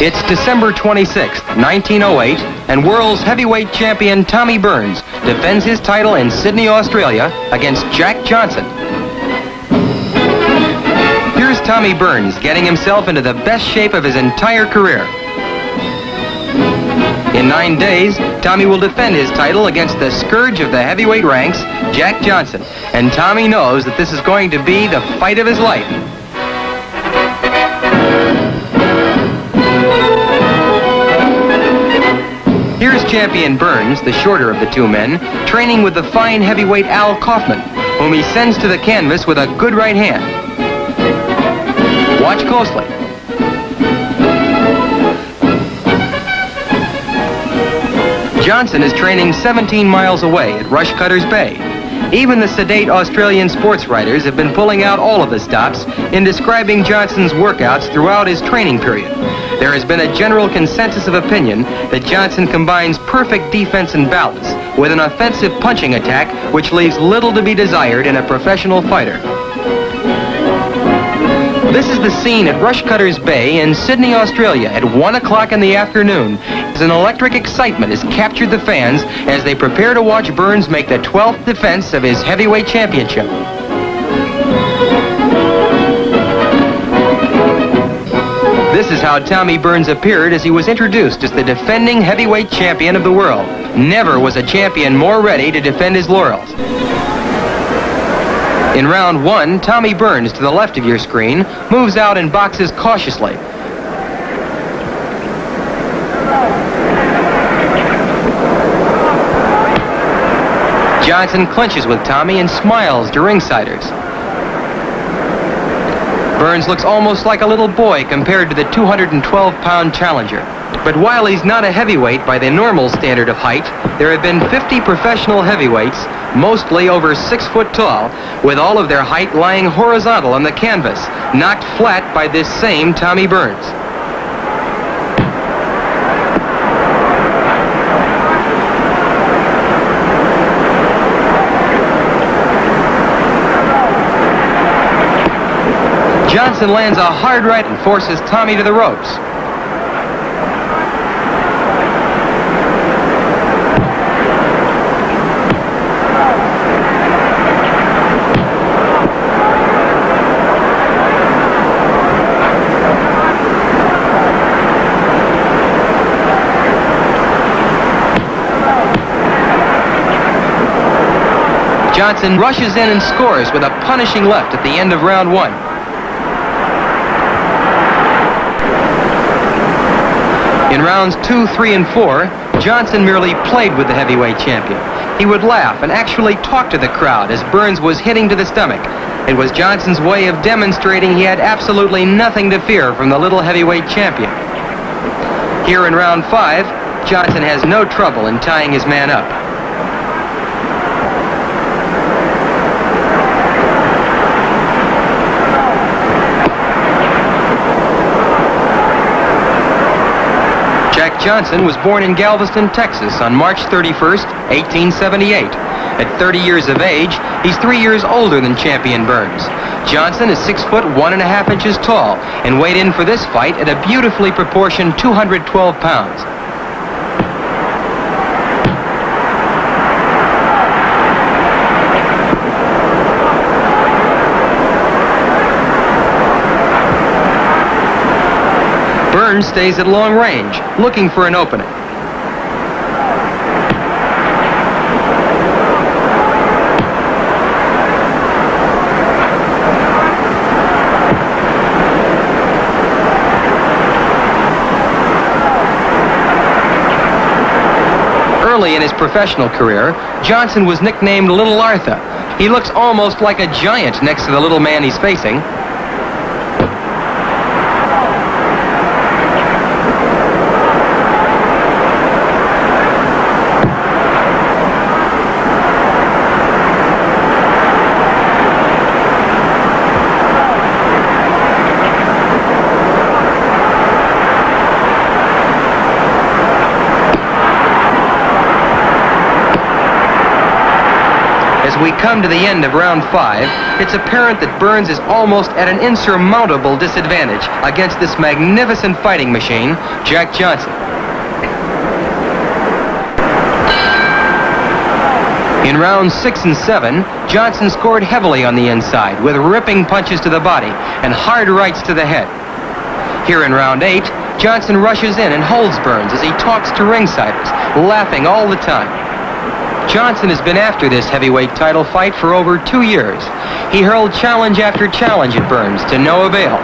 It's December 26, 1908, and world's heavyweight champion Tommy Burns defends his title in Sydney, Australia against Jack Johnson. Here's Tommy Burns getting himself into the best shape of his entire career. In 9 days, Tommy will defend his title against the scourge of the heavyweight ranks, Jack Johnson. And Tommy knows that this is going to be the fight of his life. Here's champion Burns, the shorter of the two men, training with the fine heavyweight Al Kaufman, whom he sends to the canvas with a good right hand. Watch closely. Johnson is training 17 miles away at Rushcutters Bay. Even the sedate Australian sports writers have been pulling out all of the stops in describing Johnson's workouts throughout his training period. There has been a general consensus of opinion that Johnson combines perfect defense and balance with an offensive punching attack which leaves little to be desired in a professional fighter. This is the scene at Rushcutters Bay in Sydney, Australia at 1 o'clock in the afternoon as an electric excitement has captured the fans as they prepare to watch Burns make the 12th defense of his heavyweight championship. This is how Tommy Burns appeared as he was introduced as the defending heavyweight champion of the world. Never was a champion more ready to defend his laurels. In round 1, Tommy Burns, to the left of your screen, moves out and boxes cautiously. Johnson clinches with Tommy and smiles to ringsiders. Burns looks almost like a little boy compared to the 212-pound challenger. But while he's not a heavyweight by the normal standard of height, there have been 50 professional heavyweights, mostly over 6 foot tall, with all of their height lying horizontal on the canvas, knocked flat by this same Tommy Burns. Johnson lands a hard right and forces Tommy to the ropes. Johnson rushes in and scores with a punishing left at the end of round 1. In rounds 2, 3, and 4, Johnson merely played with the heavyweight champion. He would laugh and actually talk to the crowd as Burns was hitting to the stomach. It was Johnson's way of demonstrating he had absolutely nothing to fear from the little heavyweight champion. Here in round 5, Johnson has no trouble in tying his man up. Jack Johnson was born in Galveston, Texas on March 31st, 1878. At 30 years of age, he's 3 years older than champion Burns. Johnson is 6 foot 1.5 inches tall and weighed in for this fight at a beautifully proportioned 212 pounds. Burns stays at long range, looking for an opening. Early in his professional career, Johnson was nicknamed Little Arthur. He looks almost like a giant next to the little man he's facing. As we come to the end of round 5, it's apparent that Burns is almost at an insurmountable disadvantage against this magnificent fighting machine, Jack Johnson. In rounds 6 and 7, Johnson scored heavily on the inside with ripping punches to the body and hard rights to the head. Here in round 8, Johnson rushes in and holds Burns as he talks to ringsiders, laughing all the time. Johnson has been after this heavyweight title fight for over 2 years. He hurled challenge after challenge at Burns to no avail.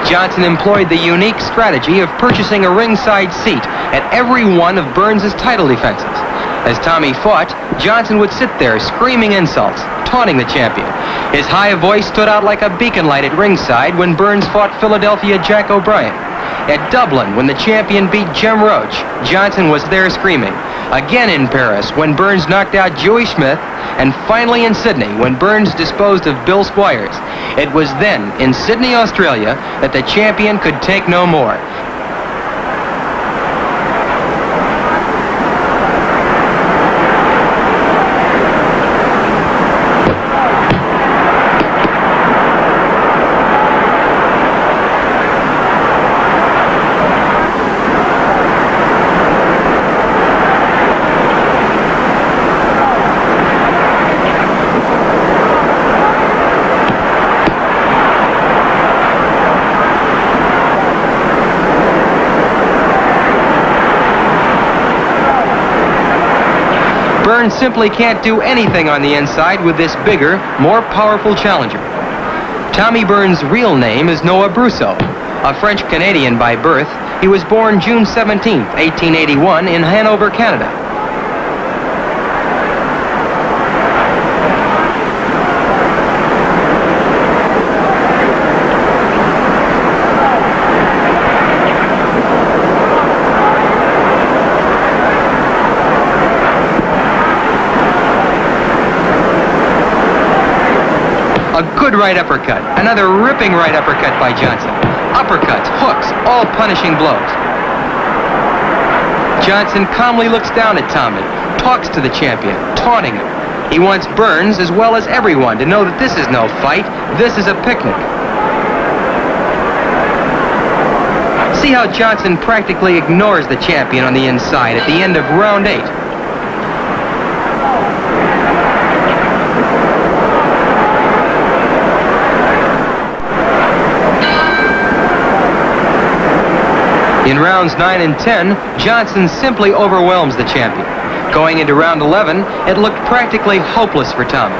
Johnson employed the unique strategy of purchasing a ringside seat at every one of Burns' title defenses. As Tommy fought, Johnson would sit there screaming insults, taunting the champion. His high voice stood out like a beacon light at ringside when Burns fought Philadelphia Jack O'Brien. At Dublin, when the champion beat Jim Roach, Johnson was there screaming. Again in Paris, when Burns knocked out Joey Smith, and finally in Sydney, when Burns disposed of Bill Squires. It was then, in Sydney, Australia, that the champion could take no more. Burns simply can't do anything on the inside with this bigger, more powerful challenger. Tommy Burns' real name is Noah Brousseau. A French-Canadian by birth, he was born June 17, 1881 in Hanover, Canada. A good right uppercut. Another ripping right uppercut by Johnson. Uppercuts, hooks, all punishing blows. Johnson calmly looks down at Tommy, talks to the champion, taunting him. He wants Burns, as well as everyone, to know that this is no fight, this is a picnic. See how Johnson practically ignores the champion on the inside at the end of round 8. In rounds 9 and 10, Johnson simply overwhelms the champion. Going into round 11, it looked practically hopeless for Tommy.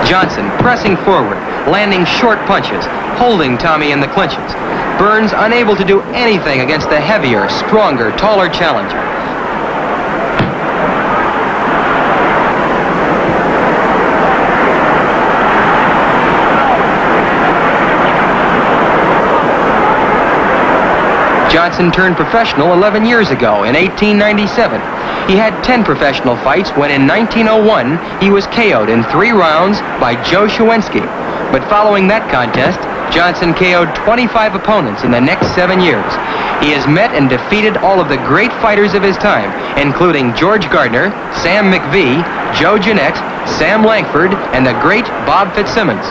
Johnson pressing forward, landing short punches, holding Tommy in the clinches. Burns unable to do anything against the heavier, stronger, taller challenger. Johnson turned professional 11 years ago in 1897. He had 10 professional fights when in 1901 he was KO'd in 3 rounds by Joe Shawensky. But following that contest, Johnson KO'd 25 opponents in the next 7 years. He has met and defeated all of the great fighters of his time, including George Gardner, Sam McVie, Joe Jeanette, Sam Langford, and the great Bob Fitzsimmons.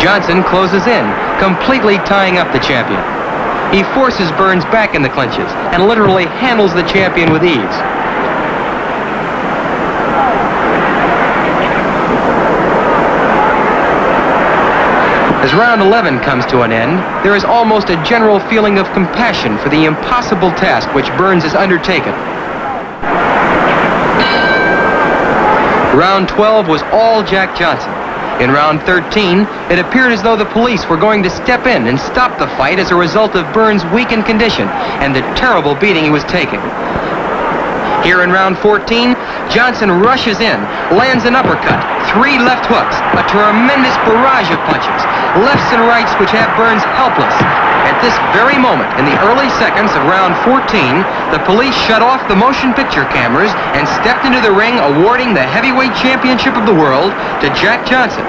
Johnson closes in, completely tying up the champion. He forces Burns back in the clinches and literally handles the champion with ease. As round 11 comes to an end, there is almost a general feeling of compassion for the impossible task which Burns has undertaken. Round 12 was all Jack Johnson. In round 13, it appeared as though the police were going to step in and stop the fight as a result of Burns' weakened condition and the terrible beating he was taking. Here in round 14, Johnson rushes in, lands an uppercut, 3 left hooks, a tremendous barrage of punches, lefts and rights which have Burns helpless. At this very moment, in the early seconds of round 14, the police shut off the motion picture cameras and stepped into the ring, awarding the heavyweight championship of the world to Jack Johnson.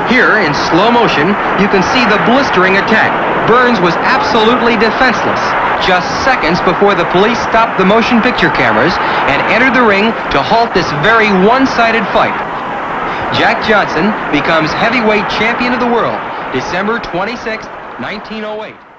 Here, in slow motion, you can see the blistering attack. Burns was absolutely defenseless, just seconds before the police stopped the motion picture cameras and entered the ring to halt this very one-sided fight. Jack Johnson becomes heavyweight champion of the world, December 26, 1908.